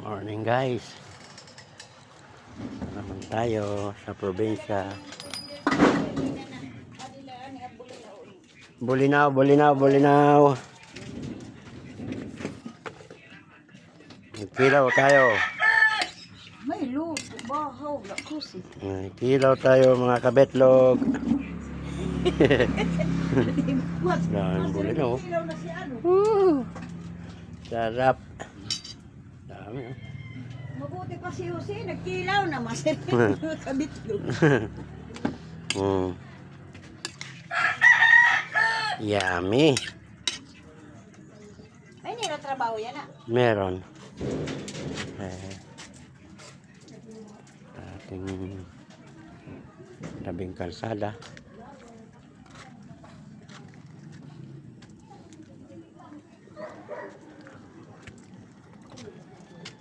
Morning guys. Naman tayo sa probinsya. Bulinaw, Bulinaw, Bulinaw. Nagkilaw tayo. May luto, bahaw, lakusi. Nagkilaw tayo mga kabetlog. Daming bulinaw. Sarap. Dami oh. Mabuti pa si Jose, nagkilaw na masarap kabitlog. Yummy. Ay, niratrabaho yan ah. Meron. Ating tabing kalsada.